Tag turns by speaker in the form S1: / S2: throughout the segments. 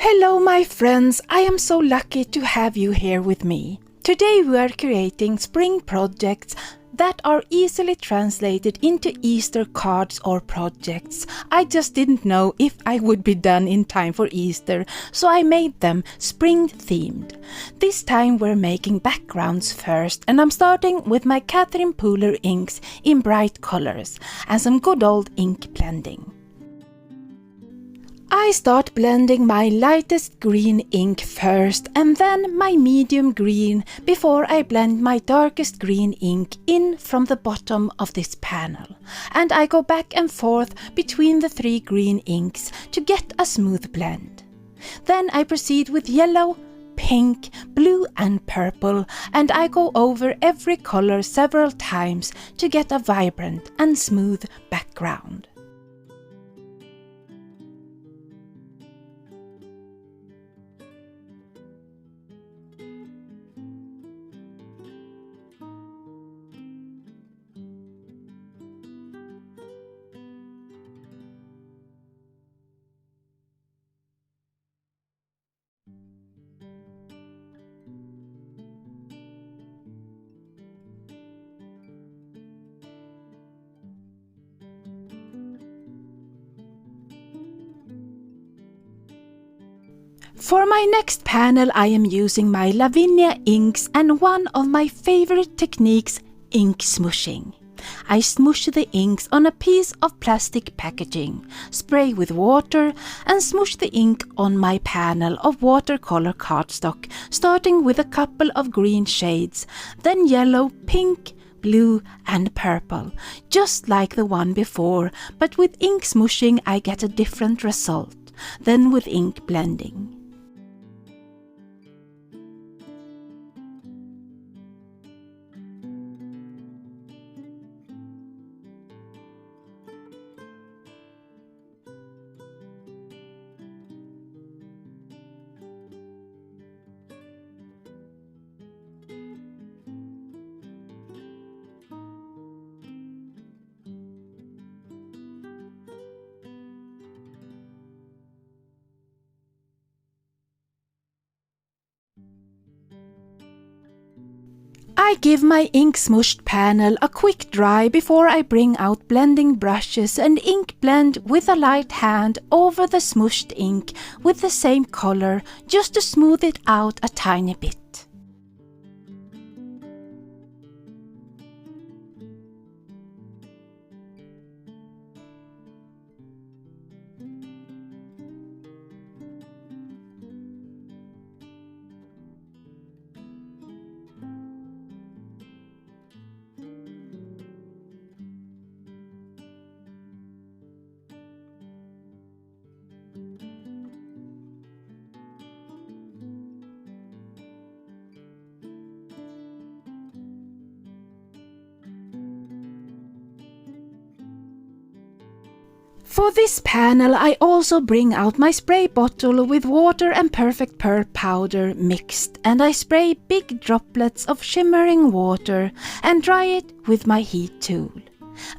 S1: Hello my friends, I am so lucky to have you here with me. Today we are creating spring projects that are easily translated into Easter cards or projects. I just didn't know if I would be done in time for Easter, so I made them spring themed. This time we're making backgrounds first, and I'm starting with my Catherine Pooler inks in bright colors and some good old ink blending. I start blending my lightest green ink first and then my medium green before I blend my darkest green ink in from the bottom of this panel. And I go back and forth between the three green inks to get a smooth blend. Then I proceed with yellow, pink, blue and purple, and I go over every color several times to get a vibrant and smooth background. For my next panel I am using my Lavinia inks and one of my favorite techniques, ink smooshing. I smoosh the inks on a piece of plastic packaging, spray with water and smoosh the ink on my panel of watercolor cardstock, starting with a couple of green shades, then yellow, pink, blue and purple, just like the one before, but with ink smooshing I get a different result than with ink blending. I give my ink smooshed panel a quick dry before I bring out blending brushes and ink blend with a light hand over the smooshed ink with the same color just to smooth it out a tiny bit. For this panel I also bring out my spray bottle with water and perfect pearl powder mixed, and I spray big droplets of shimmering water and dry it with my heat tool.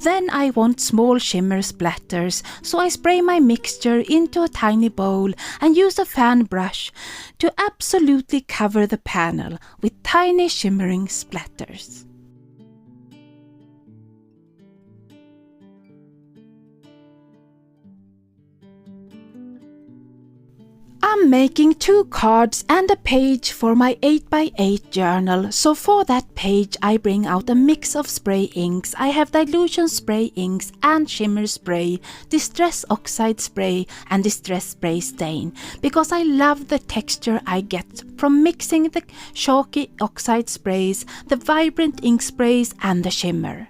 S1: Then I want small shimmer splatters, so I spray my mixture into a tiny bowl and use a fan brush to absolutely cover the panel with tiny shimmering splatters. I'm making 2 cards and a page for my 8x8 journal, so for that page I bring out a mix of spray inks. I have dilution spray inks and shimmer spray, distress oxide spray and distress spray stain, because I love the texture I get from mixing the chalky oxide sprays, the vibrant ink sprays and the shimmer.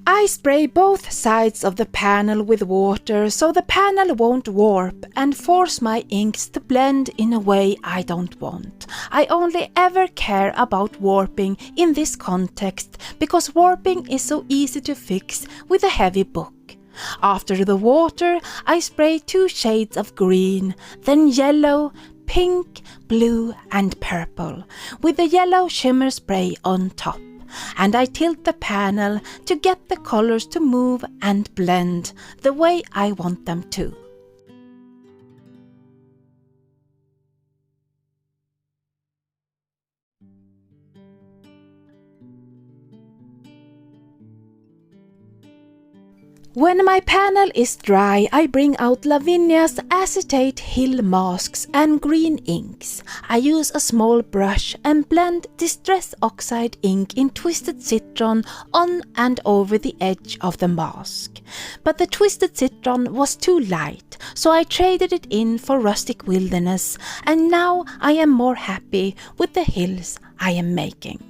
S1: I spray both sides of the panel with water so the panel won't warp and force my inks to blend in a way I don't want. I only ever care about warping in this context because warping is so easy to fix with a heavy book. After the water, I spray 2 shades of green, then yellow, pink, blue and purple with the yellow shimmer spray on top. And I tilt the panel to get the colors to move and blend the way I want them to. When my panel is dry, I bring out Lavinia's acetate hill masks and green inks. I use a small brush and blend Distress Oxide ink in Twisted Citron on and over the edge of the mask. But the Twisted Citron was too light, so I traded it in for Rustic Wilderness, and now I am more happy with the hills I am making.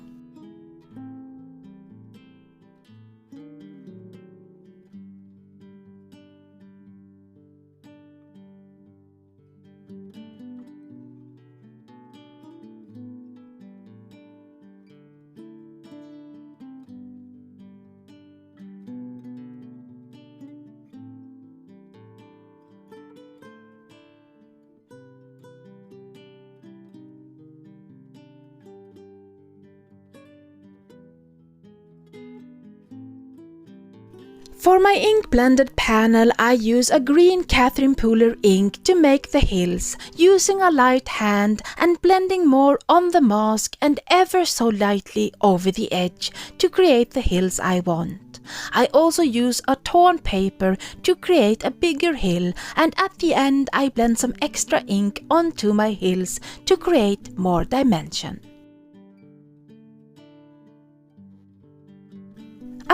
S1: For my ink blended panel, I use a green Catherine Pooler ink to make the hills, using a light hand and blending more on the mask and ever so lightly over the edge to create the hills I want. I also use a torn paper to create a bigger hill, and at the end I blend some extra ink onto my hills to create more dimension.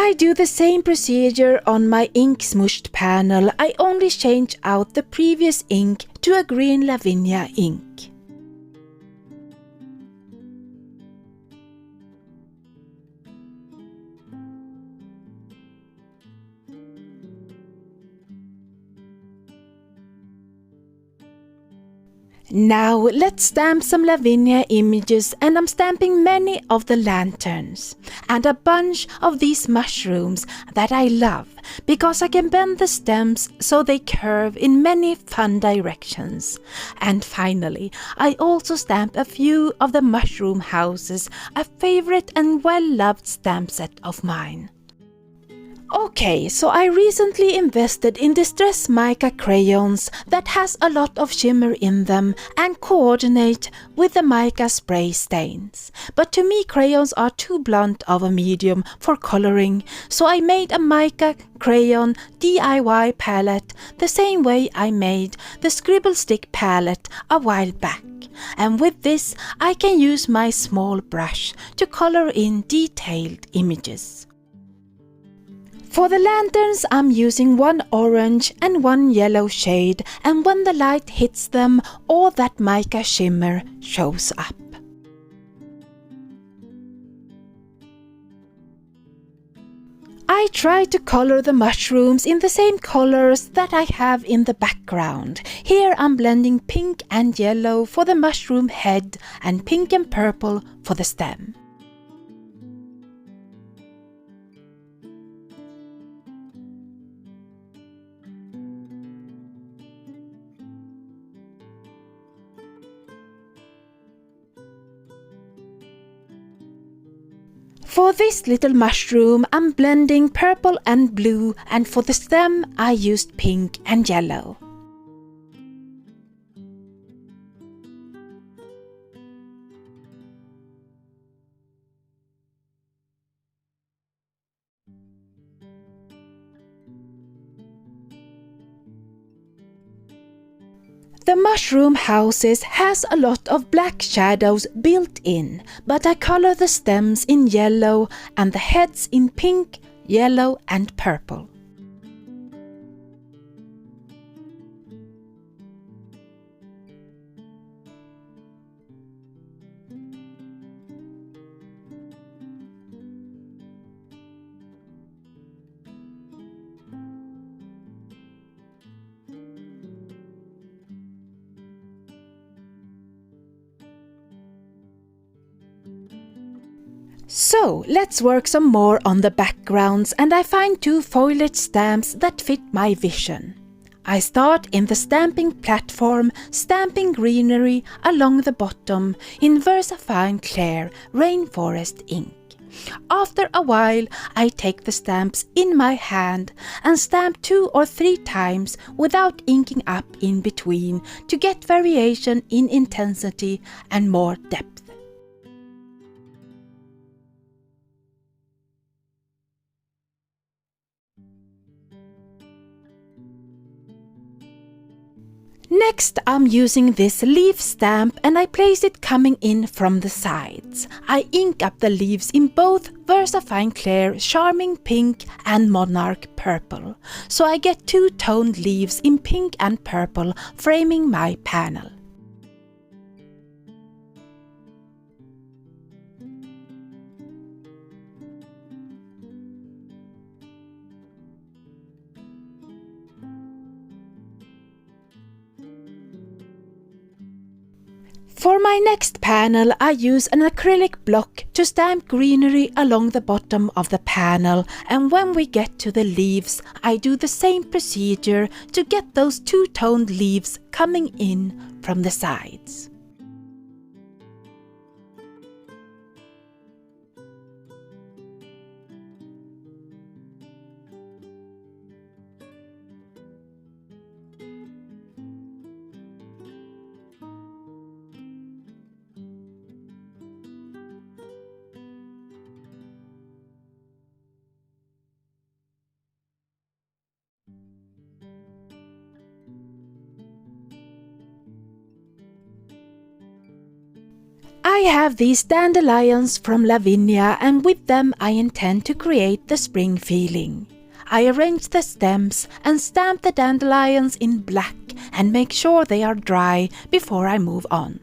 S1: I do the same procedure on my ink smooshed panel. I only change out the previous ink to a green Lavinia ink. Now let's stamp some Lavinia images, and I'm stamping many of the lanterns and a bunch of these mushrooms that I love because I can bend the stems so they curve in many fun directions. And finally, I also stamp a few of the mushroom houses, a favorite and well-loved stamp set of mine. Okay, so I recently invested in Distress Mica crayons that has a lot of shimmer in them and coordinate with the mica spray stains. But to me crayons are too blunt of a medium for coloring, so I made a mica crayon DIY palette the same way I made the Scribble Stick palette a while back. And with this I can use my small brush to color in detailed images. For the lanterns, I'm using one orange and one yellow shade, and when the light hits them, all that mica shimmer shows up. I try to color the mushrooms in the same colors that I have in the background. Here I'm blending pink and yellow for the mushroom head and pink and purple for the stem. For this little mushroom, I'm blending purple and blue, and for the stem, I used pink and yellow. The mushroom houses has a lot of black shadows built in, but I color the stems in yellow and the heads in pink, yellow and purple. So let's work some more on the backgrounds, and I find 2 foliage stamps that fit my vision. I start in the stamping platform, stamping greenery along the bottom in VersaFine Clear Rainforest ink. After a while, I take the stamps in my hand and stamp 2 or 3 times without inking up in between to get variation in intensity and more depth. Next, I'm using this leaf stamp and I place it coming in from the sides. I ink up the leaves in both VersaFine Clear Charming Pink and Monarch Purple. So I get two-toned leaves in pink and purple framing my panel. For my next panel, I use an acrylic block to stamp greenery along the bottom of the panel, and when we get to the leaves, I do the same procedure to get those two-toned leaves coming in from the sides. I have these dandelions from Lavinia, and with them I intend to create the spring feeling. I arrange the stems and stamp the dandelions in black and make sure they are dry before I move on.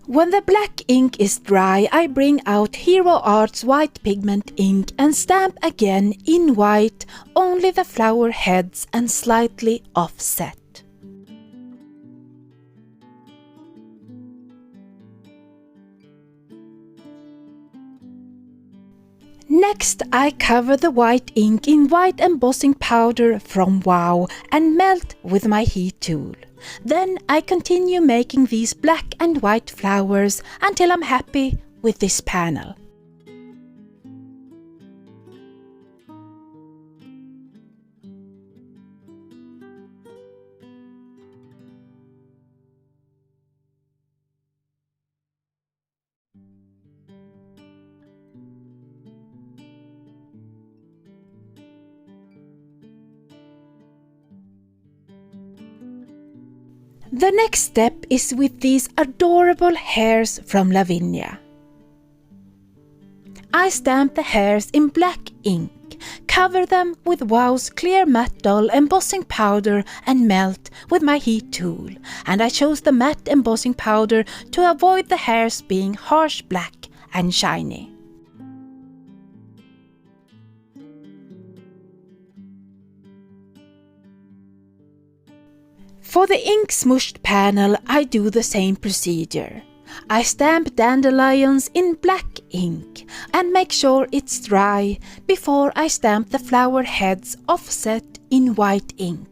S1: When the black ink is dry, I bring out Hero Art's white pigment ink and stamp again in white, only the flower heads and slightly offset. Next, I cover the white ink in white embossing powder from Wow and melt with my heat tool. Then I continue making these black and white flowers until I'm happy with this panel. The next step is with these adorable hairs from Lavinia. I stamp the hairs in black ink, cover them with Wow's clear matte dull embossing powder and melt with my heat tool. And I chose the matte embossing powder to avoid the hairs being harsh black and shiny. For the ink smooshed panel, I do the same procedure. I stamp dandelions in black ink and make sure it's dry before I stamp the flower heads offset in white ink.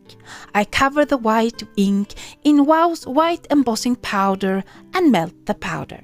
S1: I cover the white ink in Wow's white embossing powder and melt the powder.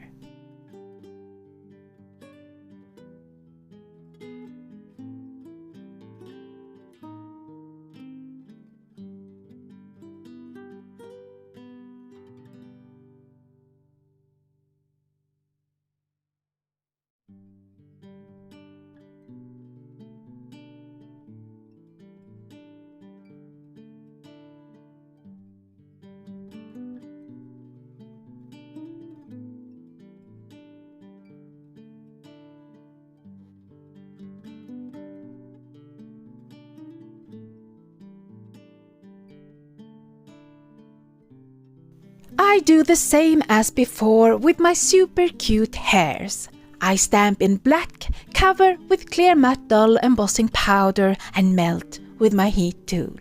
S1: I do the same as before with my super cute hairs. I stamp in black, cover with clear matte dull embossing powder and melt with my heat tool.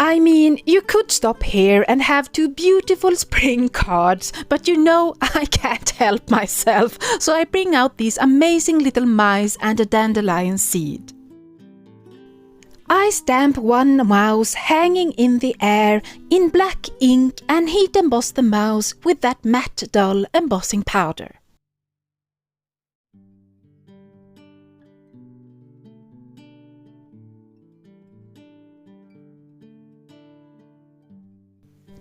S1: I mean, you could stop here and have two beautiful spring cards, but you know I can't help myself, so I bring out these amazing little mice and a dandelion seed. I stamp one mouse hanging in the air in black ink and heat emboss the mouse with that matte dull embossing powder.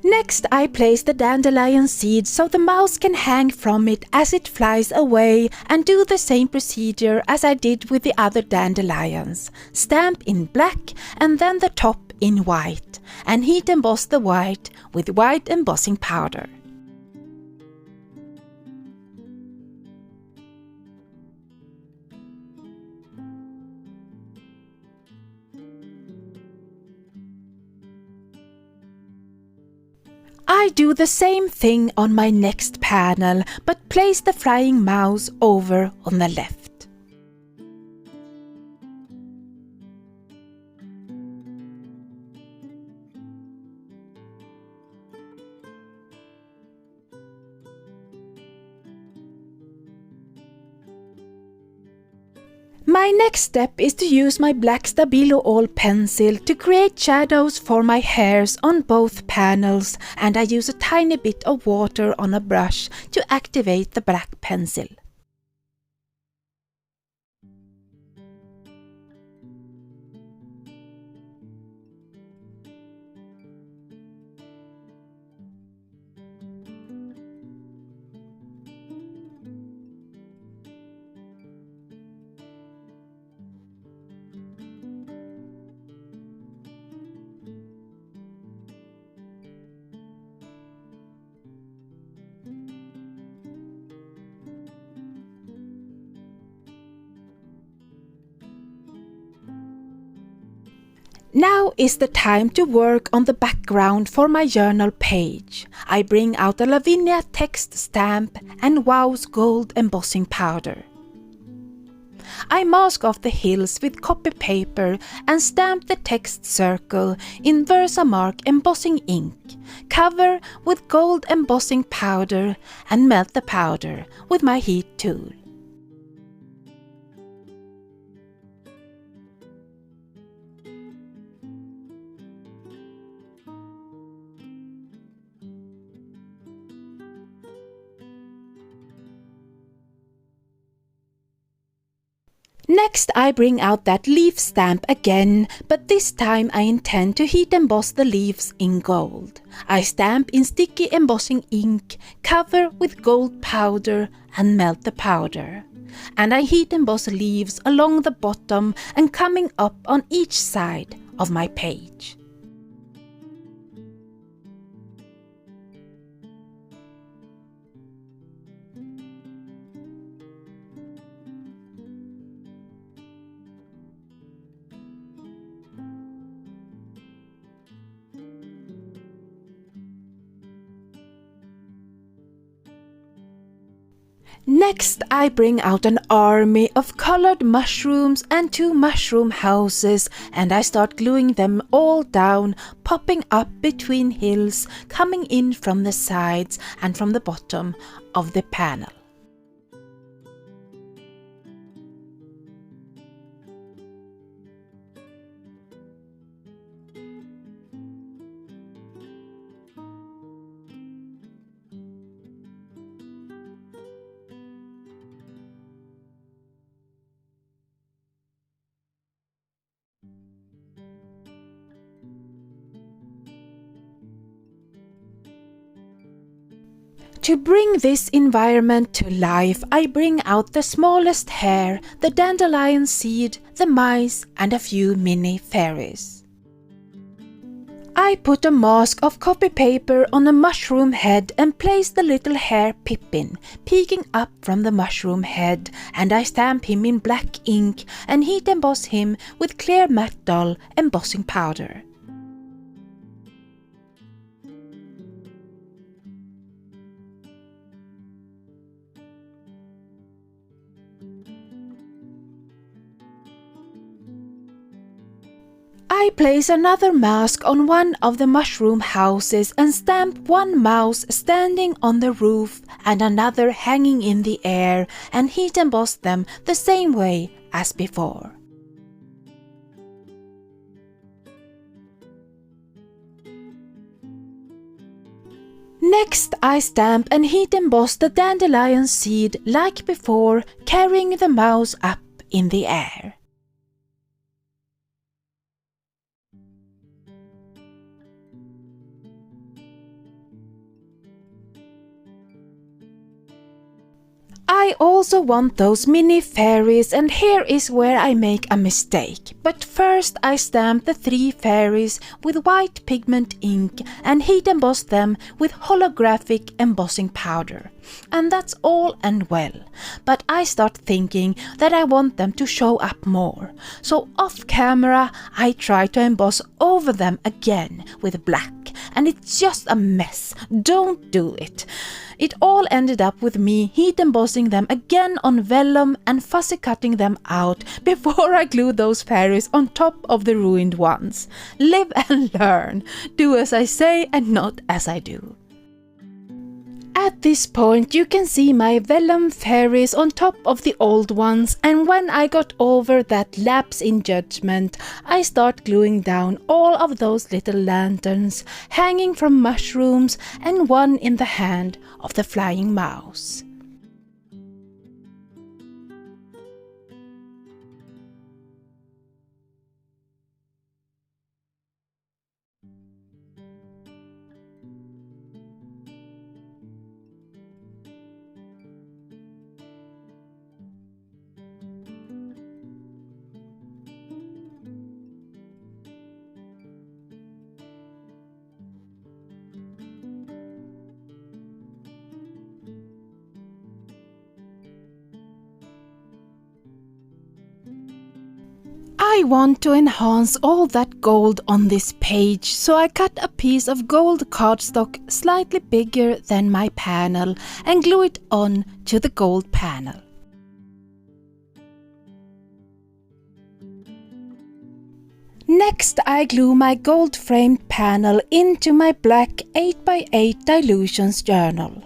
S1: Next, I place the dandelion seed so the mouse can hang from it as it flies away, and do the same procedure as I did with the other dandelions. Stamp in black and then the top in white, and heat emboss the white with white embossing powder. I do the same thing on my next panel, but place the flying mouse over on the left. My next step is to use my black Stabilo All pencil to create shadows for my hairs on both panels, and I use a tiny bit of water on a brush to activate the black pencil. Now is the time to work on the background for my journal page. I bring out a Lavinia text stamp and Wow's gold embossing powder. I mask off the hills with copy paper and stamp the text circle in Versamark embossing ink. Cover with gold embossing powder and melt the powder with my heat tool. Next, I bring out that leaf stamp again, but this time I intend to heat emboss the leaves in gold. I stamp in sticky embossing ink, cover with gold powder and melt the powder. And I heat emboss leaves along the bottom and coming up on each side of my page. Next, I bring out an army of colored mushrooms and 2 mushroom houses, and I start gluing them all down, popping up between hills, coming in from the sides and from the bottom of the panel. To bring this environment to life, I bring out the smallest hair, the dandelion seed, the mice, and a few mini fairies. I put a mask of copy paper on a mushroom head and place the little hair Pippin peeking up from the mushroom head, and I stamp him in black ink and heat emboss him with clear matte dull embossing powder. I place another mask on one of the mushroom houses and stamp one mouse standing on the roof and another hanging in the air, and heat emboss them the same way as before. Next, I stamp and heat emboss the dandelion seed like before, carrying the mouse up in the air. I also want those mini fairies, and here is where I make a mistake. But first I stamp the 3 fairies with white pigment ink and heat emboss them with holographic embossing powder. And that's all and well. But I start thinking that I want them to show up more. So off camera I try to emboss over them again with black, and it's just a mess. Don't do it. It all ended up with me heat embossing them again on vellum and fussy cutting them out before I glue those fairies on top of the ruined ones. Live and learn. Do as I say and not as I do. At this point you can see my vellum fairies on top of the old ones, and when I got over that lapse in judgment, I start gluing down all of those little lanterns hanging from mushrooms and one in the hand of the flying mouse. I want to enhance all that gold on this page, so I cut a piece of gold cardstock slightly bigger than my panel and glue it on to the gold panel. Next I glue my gold framed panel into my black 8x8 dilutions journal.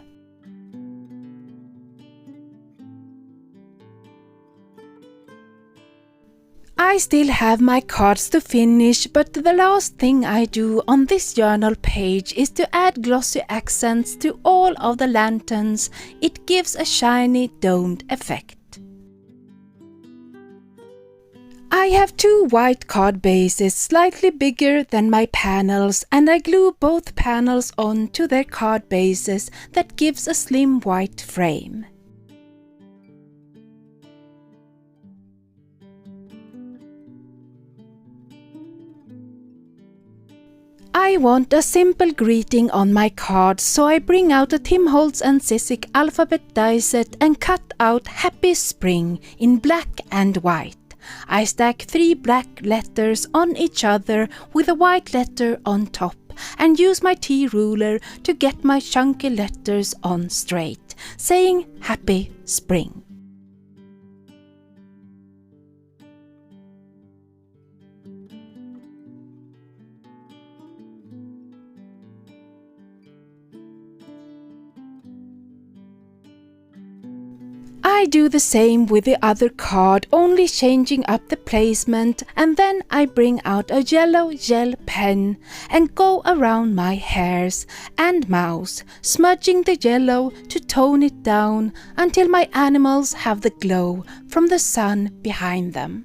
S1: I still have my cards to finish, but the last thing I do on this journal page is to add glossy accents to all of the lanterns. It gives a shiny domed effect. I have 2 white card bases slightly bigger than my panels, and I glue both panels on to their card bases. That gives a slim white frame. I want a simple greeting on my card, so I bring out a Tim Holtz and Sissik alphabet die set and cut out Happy Spring in black and white. I stack 3 black letters on each other with a white letter on top and use my T-ruler to get my chunky letters on straight, saying Happy Spring. I do the same with the other card, only changing up the placement, and then I bring out a yellow gel pen and go around my hairs and mouth, smudging the yellow to tone it down until my animals have the glow from the sun behind them.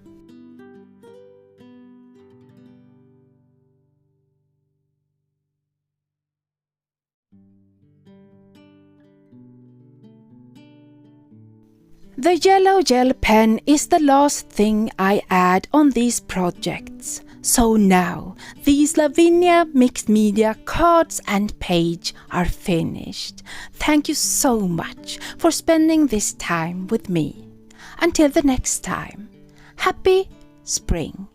S1: The yellow gel pen is the last thing I add on these projects. So now, these Lavinia mixed media cards and page are finished. Thank you so much for spending this time with me. Until the next time, happy spring!